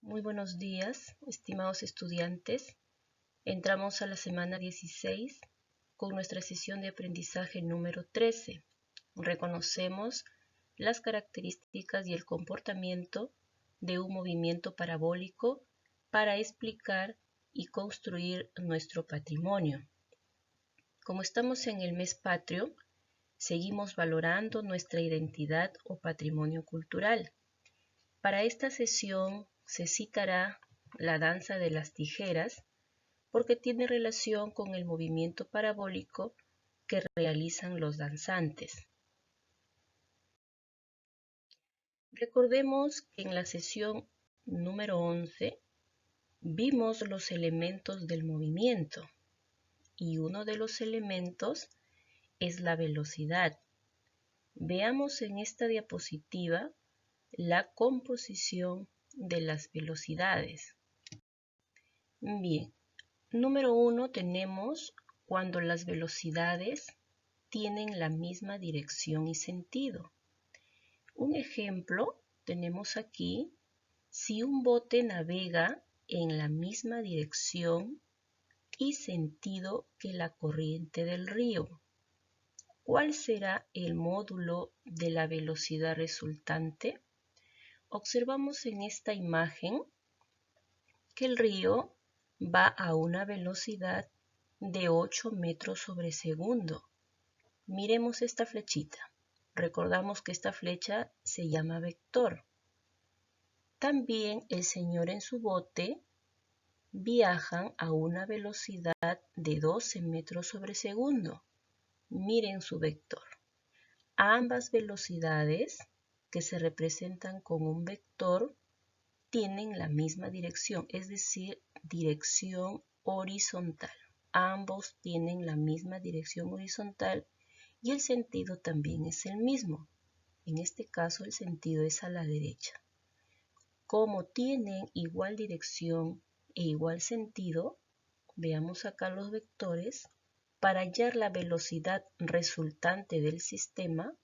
Muy buenos días, estimados estudiantes. Entramos a la semana 16 con nuestra sesión de aprendizaje número 13. Reconocemos las características y el comportamiento de un movimiento parabólico para explicar y construir nuestro patrimonio. Como estamos en el mes patrio, seguimos valorando nuestra identidad o patrimonio cultural. Para esta sesión se citará la danza de las tijeras porque tiene relación con el movimiento parabólico que realizan los danzantes. Recordemos que en la sesión número 11 vimos los elementos del movimiento y uno de los elementos es la velocidad. Veamos en esta diapositiva la composición de las velocidades. Bien, número 1 tenemos cuando las velocidades tienen la misma dirección y sentido. Un ejemplo tenemos aquí, si un bote navega en la misma dirección y sentido que la corriente del río, ¿cuál será el módulo de la velocidad resultante? Observamos en esta imagen que el río va a una velocidad de 8 metros sobre segundo. Miremos esta flechita. Recordamos que esta flecha se llama vector. También el señor en su bote viajan a una velocidad de 12 metros sobre segundo. Miren su vector. Ambas velocidades, que se representan con un vector, tienen la misma dirección, es decir, dirección horizontal. Ambos tienen la misma dirección horizontal y el sentido también es el mismo. En este caso el sentido es a la derecha. Como tienen igual dirección e igual sentido, veamos acá los vectores. Para hallar la velocidad resultante del sistema,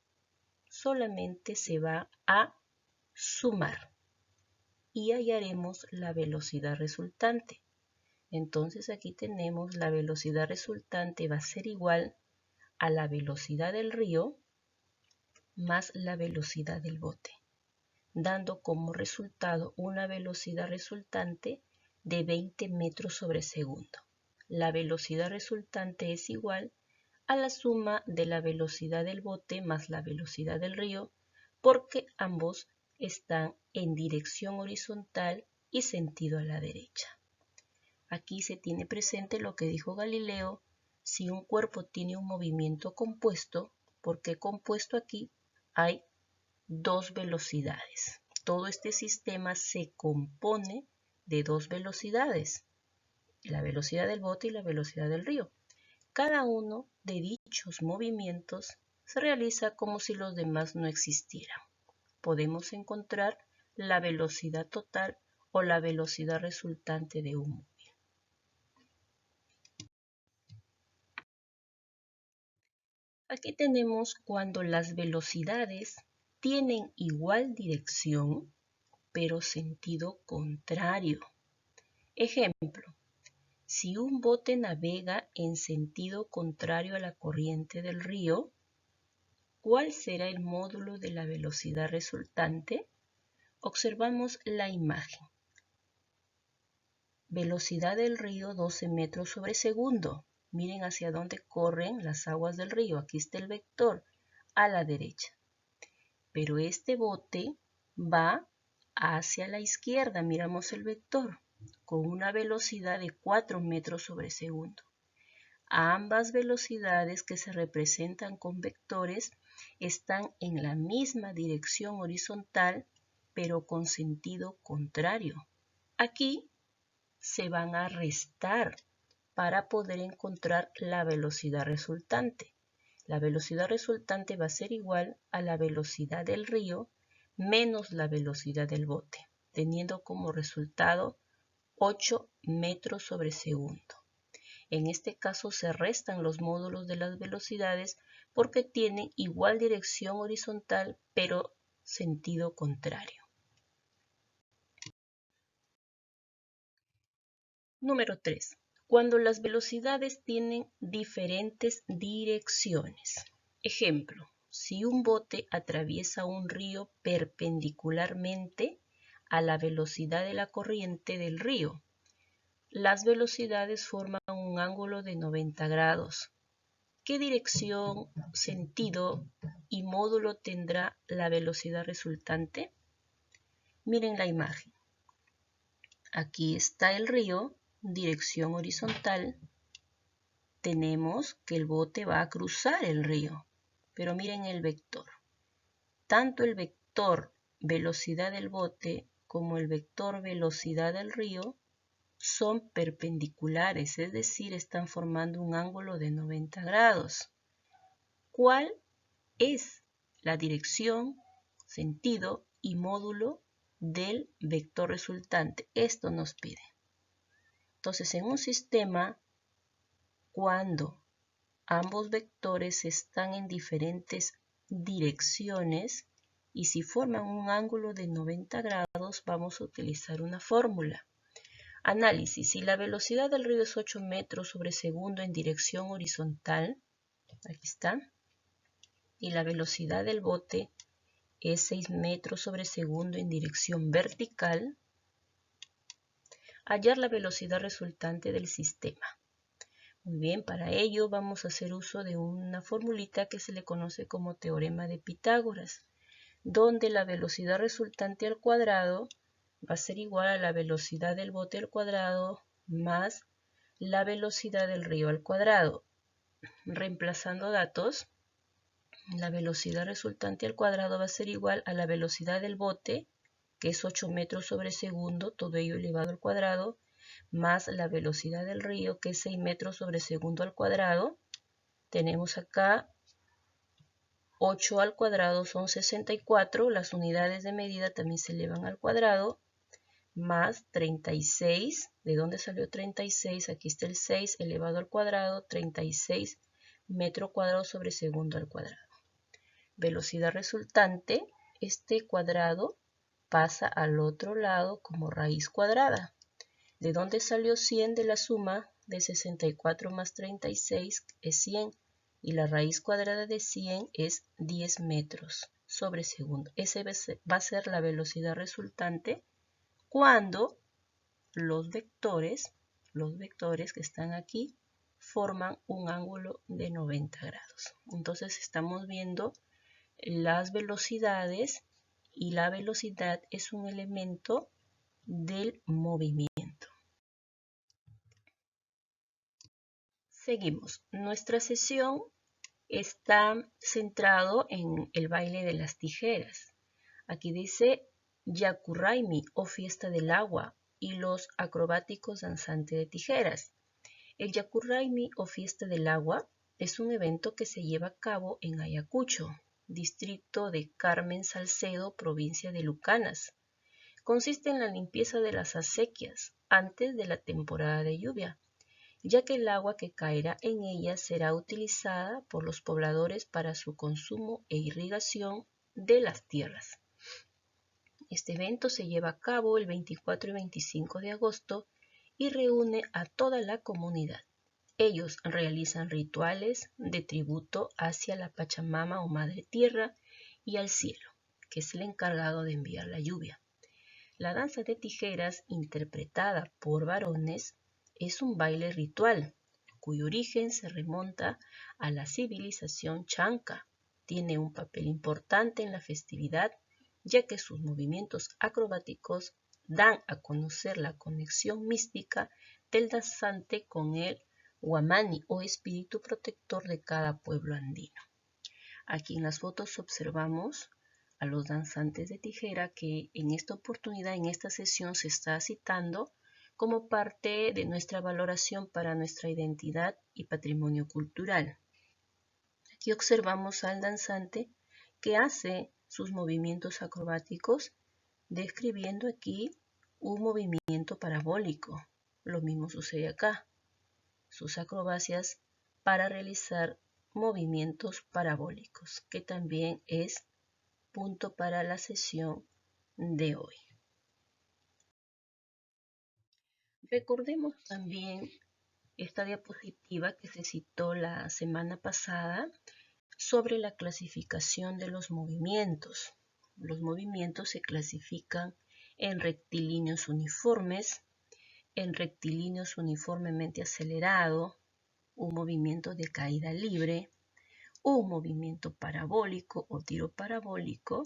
solamente se va a sumar y hallaremos la velocidad resultante. Entonces aquí tenemos la velocidad resultante va a ser igual a la velocidad del río más la velocidad del bote, dando como resultado una velocidad resultante de 20 metros sobre segundo. La velocidad resultante es igual a la suma de la velocidad del bote más la velocidad del río, porque ambos están en dirección horizontal y sentido a la derecha. Aquí se tiene presente lo que dijo Galileo: si un cuerpo tiene un movimiento compuesto, ¿por qué compuesto? Aquí hay dos velocidades. Todo este sistema se compone de dos velocidades, la velocidad del bote y la velocidad del río. Cada uno de dichos movimientos se realiza como si los demás no existieran. Podemos encontrar la velocidad total o la velocidad resultante de un movimiento. Aquí tenemos cuando las velocidades tienen igual dirección, pero sentido contrario. Ejemplo, si un bote navega en sentido contrario a la corriente del río, ¿cuál será el módulo de la velocidad resultante? Observamos la imagen. Velocidad del río 12 metros sobre segundo. Miren hacia dónde corren las aguas del río. Aquí está el vector, a la derecha. Pero este bote va hacia la izquierda. Miramos el vector, con una velocidad de 4 metros sobre segundo. Ambas velocidades, que se representan con vectores, están en la misma dirección horizontal, pero con sentido contrario. Aquí se van a restar para poder encontrar la velocidad resultante. La velocidad resultante va a ser igual a la velocidad del río menos la velocidad del bote, teniendo como resultado 8 metros sobre segundo. En este caso se restan los módulos de las velocidades porque tienen igual dirección horizontal pero sentido contrario. Número 3. Cuando las velocidades tienen diferentes direcciones. Ejemplo, si un bote atraviesa un río perpendicularmente a la velocidad de la corriente del río, las velocidades forman un ángulo de 90 grados. ¿Qué dirección, sentido y módulo tendrá la velocidad resultante? Miren la imagen. Aquí está el río, dirección horizontal. Tenemos que el bote va a cruzar el río, pero miren el vector. Tanto el vector velocidad del bote como el vector velocidad del río son perpendiculares, es decir, están formando un ángulo de 90 grados. ¿Cuál es la dirección, sentido y módulo del vector resultante? Esto nos pide. Entonces, en un sistema, cuando ambos vectores están en diferentes direcciones y si forman un ángulo de 90 grados, vamos a utilizar una fórmula. Análisis. Si la velocidad del río es 8 metros sobre segundo en dirección horizontal, aquí está, y la velocidad del bote es 6 metros sobre segundo en dirección vertical, hallar la velocidad resultante del sistema. Muy bien, para ello vamos a hacer uso de una formulita que se le conoce como teorema de Pitágoras, donde la velocidad resultante al cuadrado va a ser igual a la velocidad del bote al cuadrado más la velocidad del río al cuadrado. Reemplazando datos, la velocidad resultante al cuadrado va a ser igual a la velocidad del bote, que es 8 metros sobre segundo, todo ello elevado al cuadrado, más la velocidad del río, que es 6 metros sobre segundo al cuadrado. Tenemos acá 8 al cuadrado son 64, las unidades de medida también se elevan al cuadrado, más 36. ¿De dónde salió 36? Aquí está el 6 elevado al cuadrado, 36 metro cuadrado sobre segundo al cuadrado. Velocidad resultante, este cuadrado pasa al otro lado como raíz cuadrada. ¿De dónde salió 100? De la suma de 64 más 36 es 100 y la raíz cuadrada de 100 es 10 metros sobre segundo. Esa va a ser la velocidad resultante cuando los vectores que están aquí forman un ángulo de 90 grados. Entonces estamos viendo las velocidades y la velocidad es un elemento del movimiento. Seguimos. Nuestra sesión está centrado en el baile de las tijeras. Aquí dice Yakurraimi o fiesta del agua y los acrobáticos danzantes de tijeras. El Yakurraimi o fiesta del agua es un evento que se lleva a cabo en Ayacucho, distrito de Carmen Salcedo, provincia de Lucanas. Consiste en la limpieza de las acequias antes de la temporada de lluvia, ya que el agua que caerá en ellas será utilizada por los pobladores para su consumo e irrigación de las tierras. Este evento se lleva a cabo el 24 y 25 de agosto y reúne a toda la comunidad. Ellos realizan rituales de tributo hacia la Pachamama o Madre Tierra y al cielo, que es el encargado de enviar la lluvia. La danza de tijeras, interpretada por varones, es un baile ritual, cuyo origen se remonta a la civilización chanca. Tiene un papel importante en la festividad, ya que sus movimientos acrobáticos dan a conocer la conexión mística del danzante con el Huamani o espíritu protector de cada pueblo andino. Aquí en las fotos observamos a los danzantes de tijera que en esta oportunidad, en esta sesión, se está citando como parte de nuestra valoración para nuestra identidad y patrimonio cultural. Aquí observamos al danzante que hace sus movimientos acrobáticos, describiendo aquí un movimiento parabólico. Lo mismo sucede acá. Sus acrobacias para realizar movimientos parabólicos, que también es punto para la sesión de hoy. Recordemos también esta diapositiva que se citó la semana pasada sobre la clasificación de los movimientos. Los movimientos se clasifican en rectilíneos uniformes, en rectilíneos uniformemente acelerado, un movimiento de caída libre, un movimiento parabólico o tiro parabólico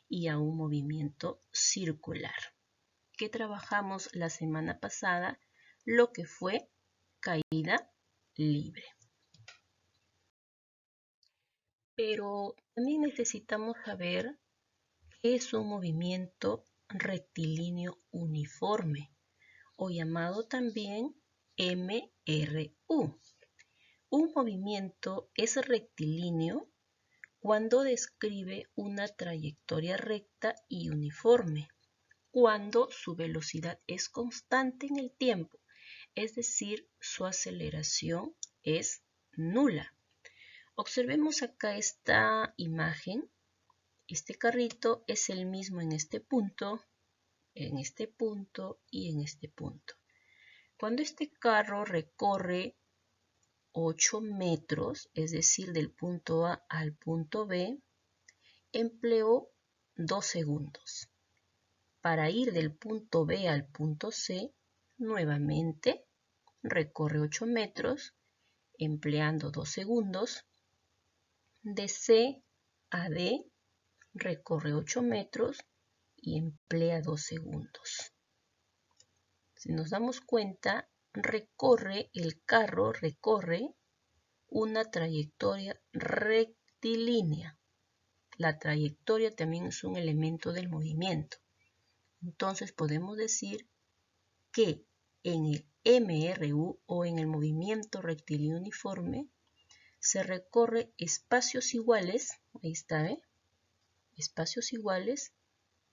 y a un movimiento circular. Que trabajamos la semana pasada lo que fue caída libre. Pero también necesitamos saber qué es un movimiento rectilíneo uniforme o llamado también MRU. Un movimiento es rectilíneo cuando describe una trayectoria recta y uniforme, cuando su velocidad es constante en el tiempo, es decir, su aceleración es nula. Observemos acá esta imagen. Este carrito es el mismo en este punto y en este punto. Cuando este carro recorre 8 metros, es decir, del punto A al punto B, empleó 2 segundos. Para ir del punto B al punto C, nuevamente recorre 8 metros, empleando 2 segundos. De C a D, recorre 8 metros y emplea 2 segundos. Si nos damos cuenta, el carro recorre una trayectoria rectilínea. La trayectoria también es un elemento del movimiento. Entonces podemos decir que en el MRU o en el movimiento rectilíneo uniforme se recorre espacios iguales, ahí está, espacios iguales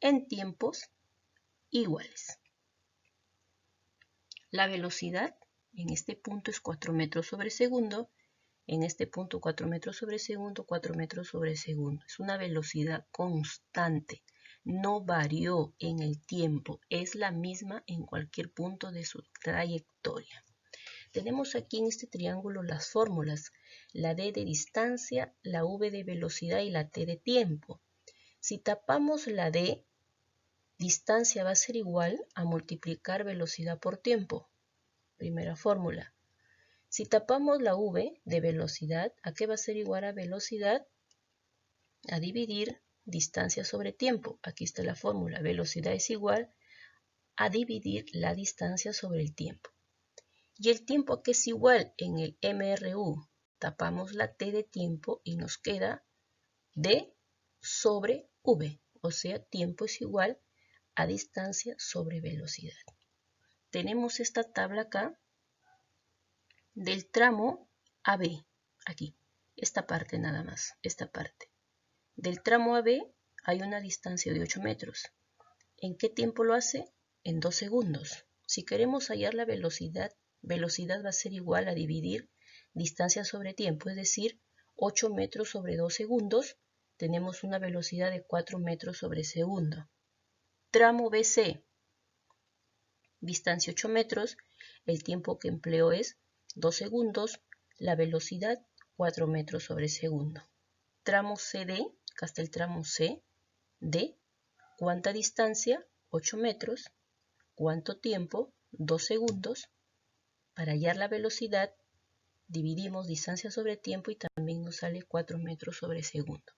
en tiempos iguales. La velocidad en este punto es 4 metros sobre segundo, en este punto 4 metros sobre segundo, 4 metros sobre segundo. Es una velocidad constante, no varió en el tiempo, es la misma en cualquier punto de su trayectoria. Tenemos aquí en este triángulo las fórmulas, la D de distancia, la V de velocidad y la T de tiempo. Si tapamos la D, distancia va a ser igual a multiplicar velocidad por tiempo. Primera fórmula. Si tapamos la V de velocidad, ¿a qué va a ser igual a velocidad? A dividir distancia sobre tiempo. Aquí está la fórmula. Velocidad es igual a dividir la distancia sobre el tiempo. Y el tiempo, que es igual en el MRU, tapamos la T de tiempo y nos queda D sobre V, o sea, tiempo es igual a distancia sobre velocidad. Tenemos esta tabla acá del tramo AB, aquí, esta parte nada más, esta parte. Del tramo AB hay una distancia de 8 metros. ¿En qué tiempo lo hace? En 2 segundos. Si queremos hallar la velocidad va a ser igual a dividir distancia sobre tiempo, es decir, 8 metros sobre 2 segundos, tenemos una velocidad de 4 metros sobre segundo. Tramo BC, distancia 8 metros, el tiempo que empleó es 2 segundos, la velocidad 4 metros sobre segundo. Tramo CD, acá está el tramo C, D, ¿cuánta distancia? 8 metros. ¿Cuánto tiempo? 2 segundos. Para hallar la velocidad, dividimos distancia sobre tiempo y también nos sale 4 metros sobre segundo.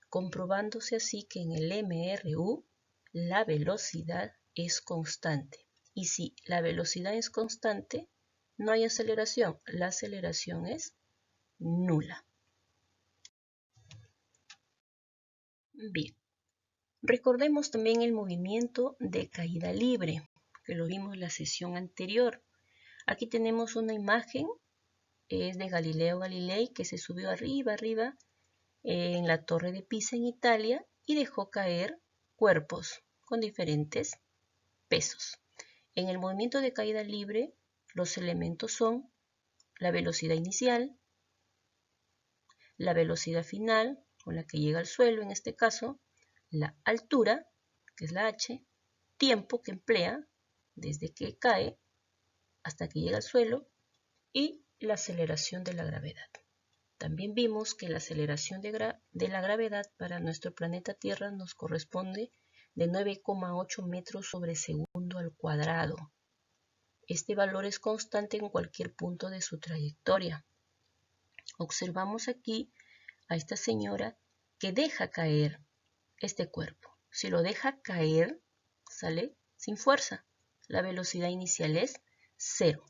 Comprobándose así que en el MRU la velocidad es constante. Y si la velocidad es constante, no hay aceleración. La aceleración es nula. Bien. Recordemos también el movimiento de caída libre, que lo vimos en la sesión anterior. Aquí tenemos una imagen, es de Galileo Galilei, que se subió arriba en la Torre de Pisa en Italia y dejó caer cuerpos con diferentes pesos. En el movimiento de caída libre, los elementos son la velocidad inicial, la velocidad final, con la que llega al suelo en este caso, la altura, que es la h, tiempo que emplea desde que cae hasta que llega al suelo y la aceleración de la gravedad. También vimos que la aceleración de la gravedad para nuestro planeta Tierra nos corresponde de 9,8 metros sobre segundo al cuadrado. Este valor es constante en cualquier punto de su trayectoria. Observamos aquí a esta señora que deja caer este cuerpo. Si lo deja caer, sale sin fuerza. La velocidad inicial es 0.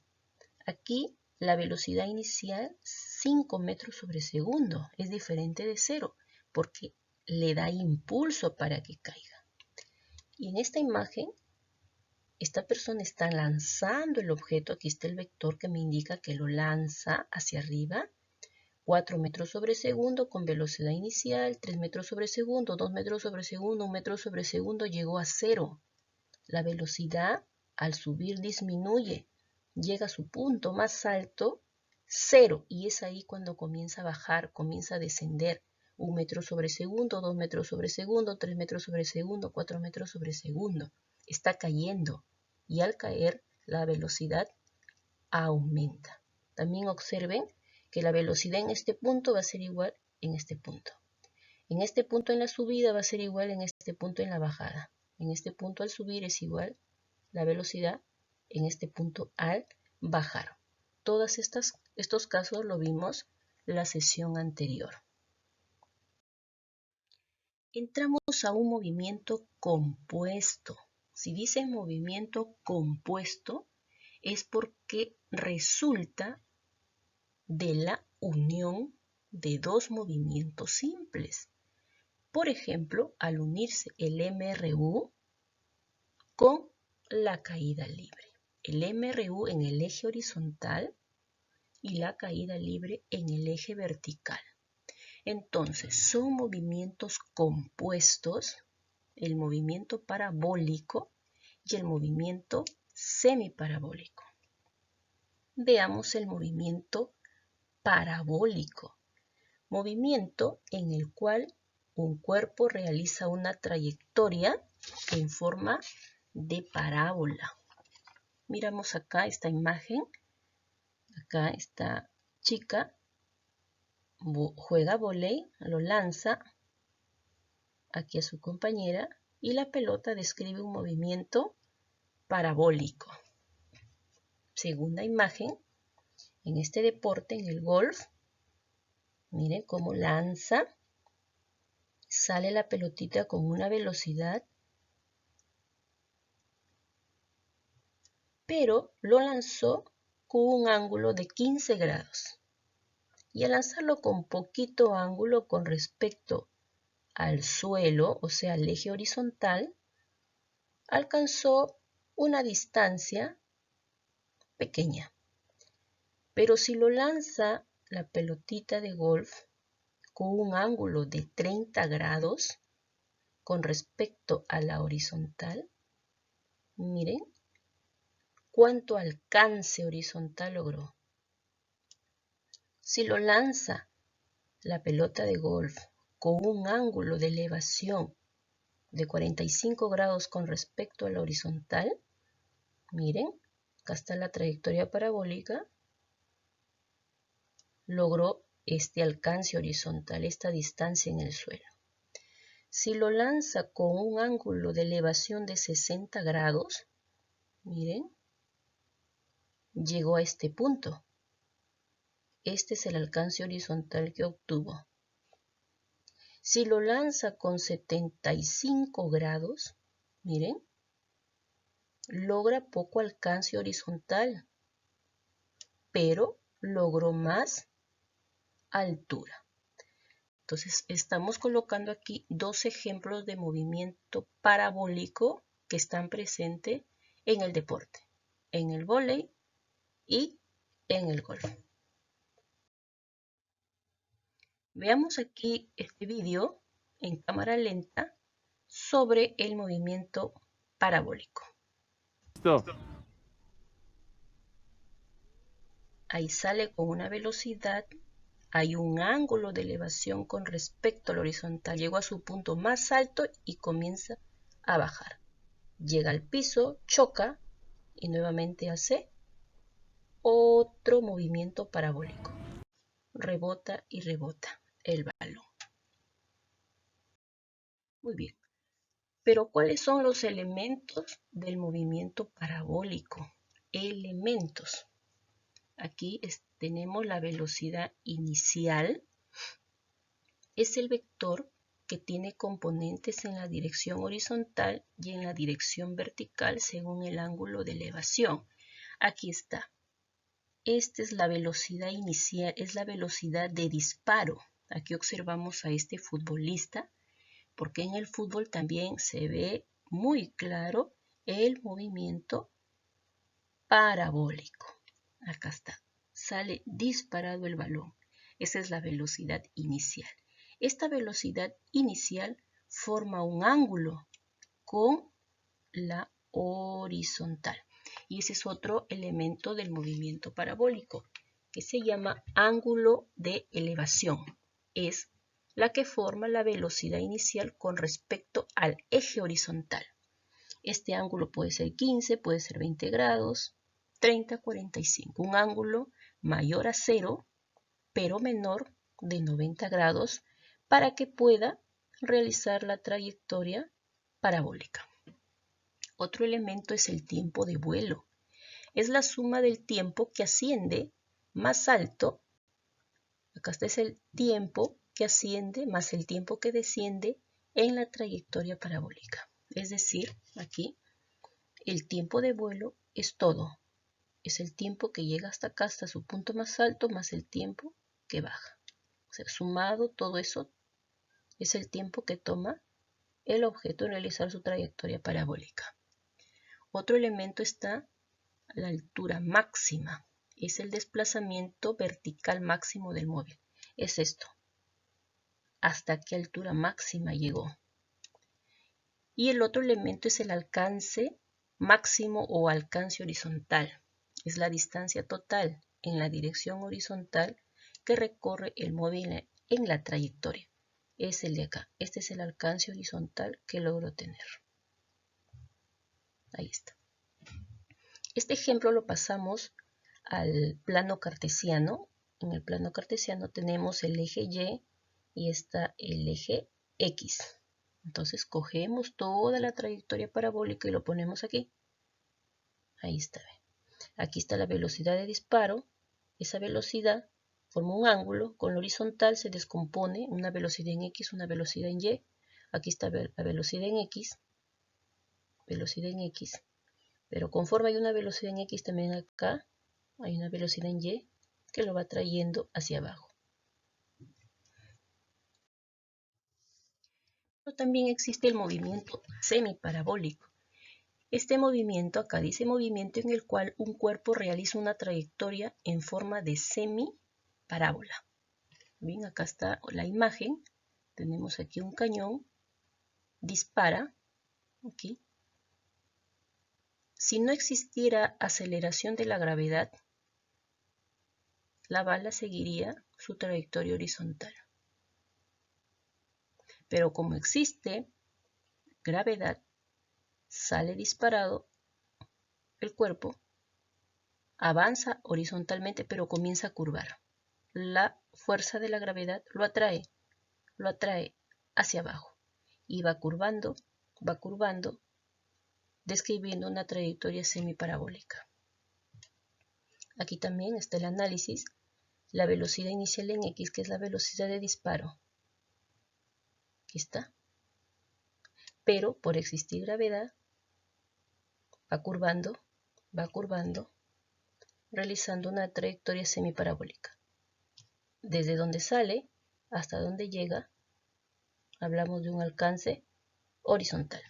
Aquí la velocidad inicial 5 metros sobre segundo. Es diferente de 0 porque le da impulso para que caiga. Y en esta imagen, esta persona está lanzando el objeto. Aquí está el vector que me indica que lo lanza hacia arriba. 4 metros sobre segundo con velocidad inicial, 3 metros sobre segundo, 2 metros sobre segundo, 1 metro sobre segundo, llegó a 0. La velocidad al subir disminuye, llega a su punto más alto, 0, y es ahí cuando comienza a bajar, comienza a descender. 1 metro sobre segundo, 2 metros sobre segundo, 3 metros sobre segundo, 4 metros sobre segundo. Está cayendo y al caer la velocidad aumenta. También observen que la velocidad en este punto va a ser igual en este punto. En este punto en la subida va a ser igual en este punto en la bajada. En este punto al subir es igual la velocidad en este punto al bajar. Todos estos casos lo vimos la sesión anterior. Entramos a un movimiento compuesto. Si dice movimiento compuesto es porque resulta de la unión de dos movimientos simples. Por ejemplo, al unirse el MRU con la caída libre. El MRU en el eje horizontal y la caída libre en el eje vertical. Entonces, son movimientos compuestos, el movimiento parabólico y el movimiento semiparabólico. Veamos el movimiento parabólico, movimiento en el cual un cuerpo realiza una trayectoria en forma de parábola. Miramos acá esta imagen, acá esta chica juega vóley, lo lanza aquí a su compañera y la pelota describe un movimiento parabólico. Segunda imagen, en este deporte, en el golf, miren cómo lanza, sale la pelotita con una velocidad, pero lo lanzó con un ángulo de 15 grados. Y al lanzarlo con poquito ángulo con respecto al suelo, o sea, al eje horizontal, alcanzó una distancia pequeña. Pero si lo lanza la pelotita de golf con un ángulo de 30 grados con respecto a la horizontal, miren cuánto alcance horizontal logró. Si lo lanza la pelota de golf con un ángulo de elevación de 45 grados con respecto a la horizontal, miren, acá está la trayectoria parabólica, logró este alcance horizontal, esta distancia en el suelo. Si lo lanza con un ángulo de elevación de 60 grados, miren, llegó a este punto. Este es el alcance horizontal que obtuvo. Si lo lanza con 75 grados, miren, logra poco alcance horizontal, pero logró más altura. Entonces, estamos colocando aquí dos ejemplos de movimiento parabólico que están presentes en el deporte, en el vóley y en el golf. Veamos aquí este vídeo en cámara lenta sobre el movimiento parabólico. Stop. Ahí sale con una velocidad, hay un ángulo de elevación con respecto al horizontal. Llegó a su punto más alto y comienza a bajar. Llega al piso, choca y nuevamente hace otro movimiento parabólico. Rebota y rebota el balón. Muy bien. Pero ¿cuáles son los elementos del movimiento parabólico? Elementos. Aquí tenemos la velocidad inicial. Es el vector que tiene componentes en la dirección horizontal y en la dirección vertical según el ángulo de elevación. Aquí está. Esta es la velocidad inicial, es la velocidad de disparo. Aquí observamos a este futbolista, porque en el fútbol también se ve muy claro el movimiento parabólico. Acá está, sale disparado el balón. Esa es la velocidad inicial. Esta velocidad inicial forma un ángulo con la horizontal. Y ese es otro elemento del movimiento parabólico, que se llama ángulo de elevación. Es la que forma la velocidad inicial con respecto al eje horizontal. Este ángulo puede ser 15, puede ser 20 grados, 30, 45. Un ángulo mayor a 0, pero menor de 90 grados, para que pueda realizar la trayectoria parabólica. Otro elemento es el tiempo de vuelo. Es la suma del tiempo que asciende más alto. Acá está es el tiempo que asciende más el tiempo que desciende en la trayectoria parabólica. Es decir, aquí el tiempo de vuelo es todo. Es el tiempo que llega hasta acá, hasta su punto más alto, más el tiempo que baja. O sea, sumado todo eso es el tiempo que toma el objeto en realizar su trayectoria parabólica. Otro elemento está la altura máxima. Es el desplazamiento vertical máximo del móvil. Es esto. ¿Hasta qué altura máxima llegó? Y el otro elemento es el alcance máximo o alcance horizontal. Es la distancia total en la dirección horizontal que recorre el móvil en la trayectoria. Es el de acá. Este es el alcance horizontal que logro tener. Ahí está. Este ejemplo lo pasamos al plano cartesiano. En el plano cartesiano tenemos el eje Y está el eje X. Entonces cogemos toda la trayectoria parabólica y lo ponemos aquí. Ahí está. Aquí está la velocidad de disparo. Esa velocidad forma un ángulo. Con la horizontal se descompone una velocidad en X, una velocidad en Y. Aquí está la velocidad en X. Velocidad en X. Pero conforme hay una velocidad en X, también acá hay una velocidad en Y que lo va trayendo hacia abajo. Pero también existe el movimiento semiparabólico. Este movimiento, acá dice movimiento en el cual un cuerpo realiza una trayectoria en forma de semiparábola. Bien, acá está la imagen. Tenemos aquí un cañón, dispara, aquí. Si no existiera aceleración de la gravedad, la bala seguiría su trayectoria horizontal. Pero como existe gravedad, sale disparado el cuerpo, avanza horizontalmente, pero comienza a curvar. La fuerza de la gravedad lo atrae hacia abajo y va curvando, describiendo una trayectoria semiparabólica. Aquí también está el análisis, la velocidad inicial en X, que es la velocidad de disparo. Aquí está. Pero por existir gravedad, va curvando, realizando una trayectoria semiparabólica. Desde donde sale hasta donde llega, hablamos de un alcance horizontal.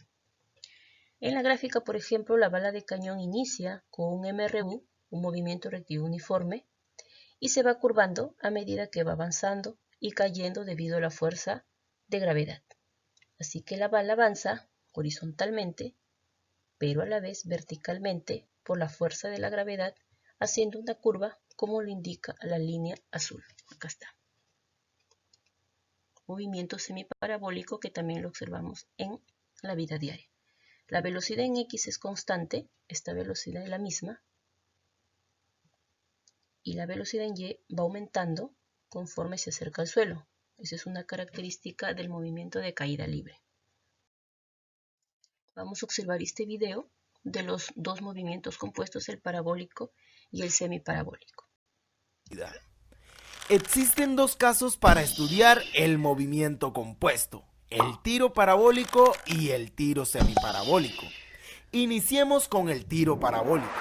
En la gráfica, por ejemplo, la bala de cañón inicia con un MRU, un movimiento reactivo uniforme, y se va curvando a medida que va avanzando y cayendo debido a la fuerza de gravedad. Así que la bala avanza horizontalmente, pero a la vez verticalmente por la fuerza de la gravedad, haciendo una curva como lo indica la línea azul. Acá está. Movimiento semiparabólico que también lo observamos en la vida diaria. La velocidad en X es constante, esta velocidad es la misma. y la velocidad en Y va aumentando conforme se acerca al suelo. Esa es una característica del movimiento de caída libre. Vamos a observar este video de los dos movimientos compuestos, el parabólico y el semiparabólico. Existen dos casos para estudiar el movimiento compuesto, el tiro parabólico y el tiro semiparabólico. Iniciemos con el tiro parabólico.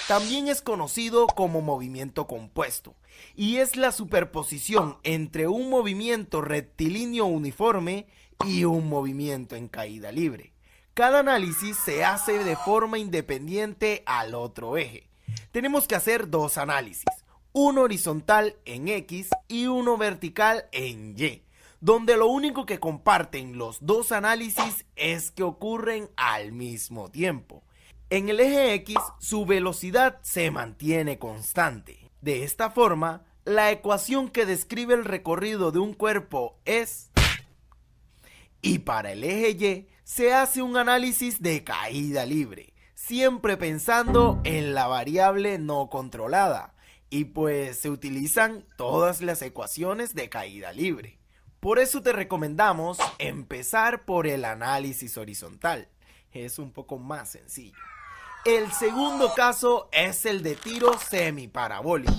También es conocido como movimiento compuesto y es la superposición entre un movimiento rectilíneo uniforme y un movimiento en caída libre. Cada análisis se hace de forma independiente al otro eje. Tenemos que hacer dos análisis, uno horizontal en X y uno vertical en Y, donde lo único que comparten los dos análisis es que ocurren al mismo tiempo. En el eje X, su velocidad se mantiene constante. De esta forma, la ecuación que describe el recorrido de un cuerpo es... Y para el eje Y, se hace un análisis de caída libre, siempre pensando en la variable no controlada. Y pues se utilizan todas las ecuaciones de caída libre. Por eso te recomendamos empezar por el análisis horizontal. Es un poco más sencillo. El segundo caso es el de tiro semiparabólico.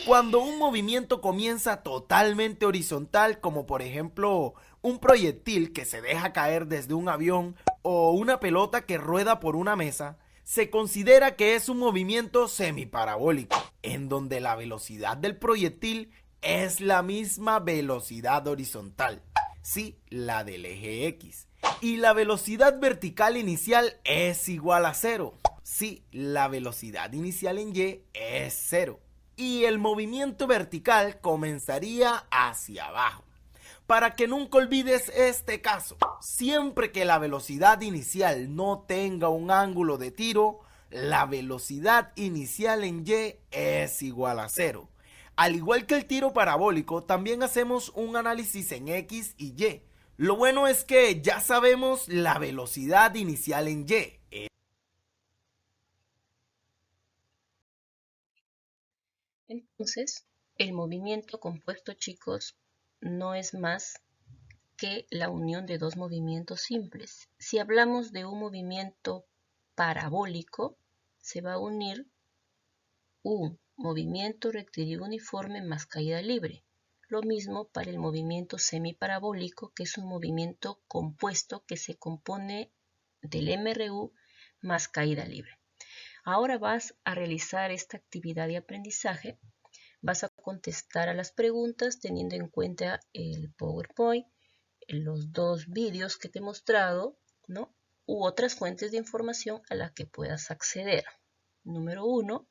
Cuando un movimiento comienza totalmente horizontal, como por ejemplo un proyectil que se deja caer desde un avión o una pelota que rueda por una mesa, se considera que es un movimiento semiparabólico, en donde la velocidad del proyectil es la misma velocidad horizontal, sí, la del eje X, y la velocidad vertical inicial es igual a 0, sí, la velocidad inicial en Y es 0, y el movimiento vertical comenzaría hacia abajo. Para que nunca olvides este caso, siempre que la velocidad inicial no tenga un ángulo de tiro, la velocidad inicial en Y es igual a 0. Al igual que el tiro parabólico, también hacemos un análisis en X y Y. Lo bueno es que ya sabemos la velocidad inicial en Y. Entonces, el movimiento compuesto, chicos, no es más que la unión de dos movimientos simples. Si hablamos de un movimiento parabólico, se va a unir un movimiento rectilíneo uniforme más caída libre. Lo mismo para el movimiento semiparabólico, que es un movimiento compuesto que se compone del MRU más caída libre. Ahora vas a realizar esta actividad de aprendizaje. Vas a contestar a las preguntas teniendo en cuenta el PowerPoint, los dos vídeos que te he mostrado, ¿no? U otras fuentes de información a las que puedas acceder. Número 1.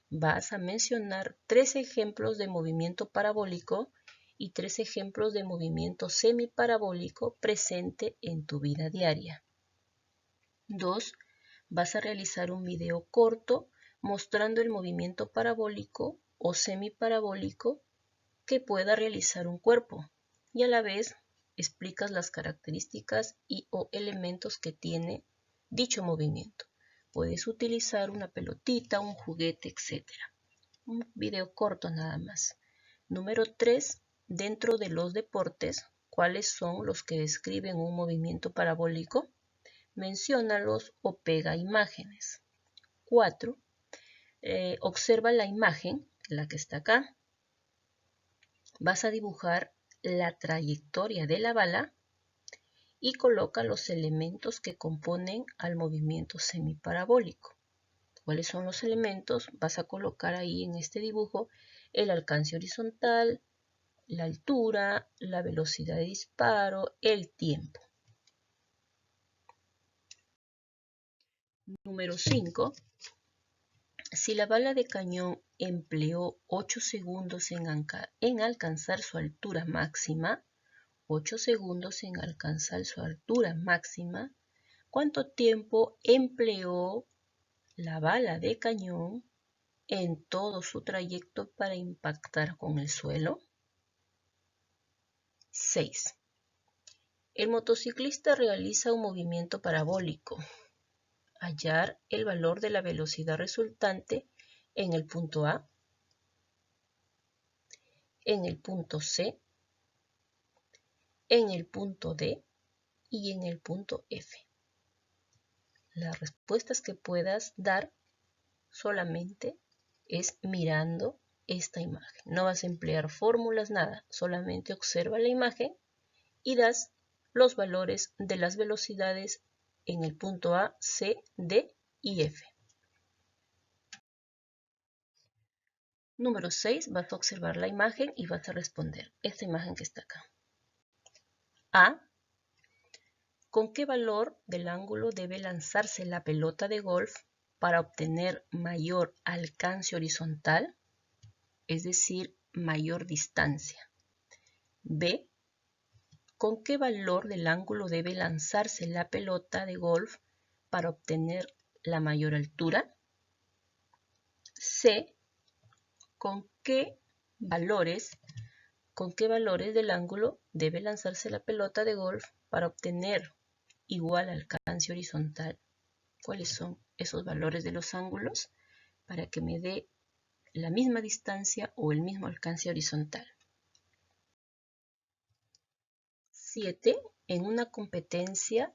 Vas a mencionar 3 ejemplos de movimiento parabólico y 3 ejemplos de movimiento semiparabólico presente en tu vida diaria. 2. Vas a realizar un video corto mostrando el movimiento parabólico o semiparabólico que pueda realizar un cuerpo y a la vez explicas las características y o elementos que tiene dicho movimiento. Puedes utilizar una pelotita, un juguete, etc. Un video corto nada más. Número 3. Dentro de los deportes, ¿cuáles son los que describen un movimiento parabólico? Menciónalos o pega imágenes. 4. Observa la imagen, la que está acá. Vas a dibujar la trayectoria de la bala y coloca los elementos que componen al movimiento semiparabólico. ¿Cuáles son los elementos? Vas a colocar ahí en este dibujo el alcance horizontal, la altura, la velocidad de disparo, el tiempo. Número 5. Si la bala de cañón empleó 8 segundos en alcanzar su altura máxima, 8 segundos en alcanzar su altura máxima, ¿cuánto tiempo empleó la bala de cañón en todo su trayecto para impactar con el suelo? 6. El motociclista realiza un movimiento parabólico. Hallar el valor de la velocidad resultante en el punto A. en el punto C, en el punto D y en el punto F. Las respuestas que puedas dar solamente es mirando esta imagen. No vas a emplear fórmulas, nada. Solamente observa la imagen y das los valores de las velocidades en el punto A, C, D y F. Número 6, vas a observar la imagen y vas a responder esta imagen que está acá. A. ¿Con qué valor del ángulo debe lanzarse la pelota de golf para obtener mayor alcance horizontal? Es decir, mayor distancia. B. ¿Con qué valor del ángulo debe lanzarse la pelota de golf para obtener la mayor altura? C. ¿Con qué valores del ángulo debe lanzarse la pelota de golf para obtener igual alcance horizontal? ¿Cuáles son esos valores de los ángulos para que me dé la misma distancia o el mismo alcance horizontal? 7. En una competencia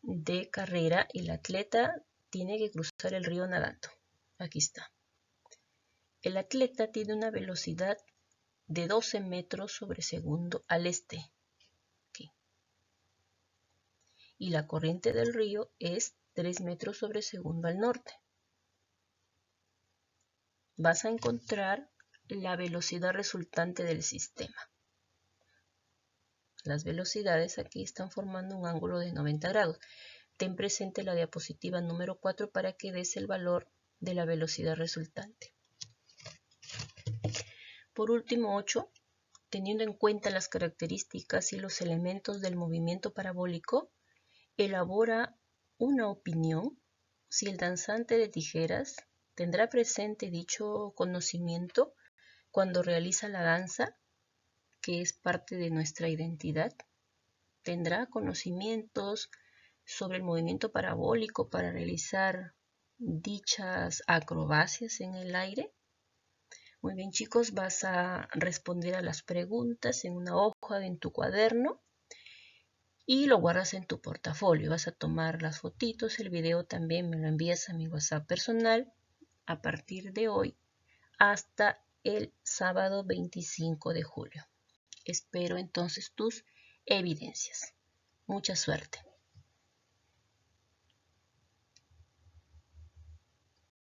de carrera, el atleta tiene que cruzar el río nadando. Aquí está. El atleta tiene una velocidad de 12 metros sobre segundo al este. Aquí. Y la corriente del río es 3 metros sobre segundo al norte. Vas a encontrar la velocidad resultante del sistema. Las velocidades aquí están formando un ángulo de 90 grados. Ten presente la diapositiva número 4 para que des el valor de la velocidad resultante. Por último, 8. Teniendo en cuenta las características y los elementos del movimiento parabólico, elabora una opinión si el danzante de tijeras tendrá presente dicho conocimiento cuando realiza la danza, que es parte de nuestra identidad. Tendrá conocimientos sobre el movimiento parabólico para realizar dichas acrobacias en el aire. Muy bien, chicos, vas a responder a las preguntas en una hoja en tu cuaderno y lo guardas en tu portafolio. Vas a tomar las fotitos, el video también me lo envías a mi WhatsApp personal a partir de hoy hasta el sábado 25 de julio. Espero entonces tus evidencias. Mucha suerte.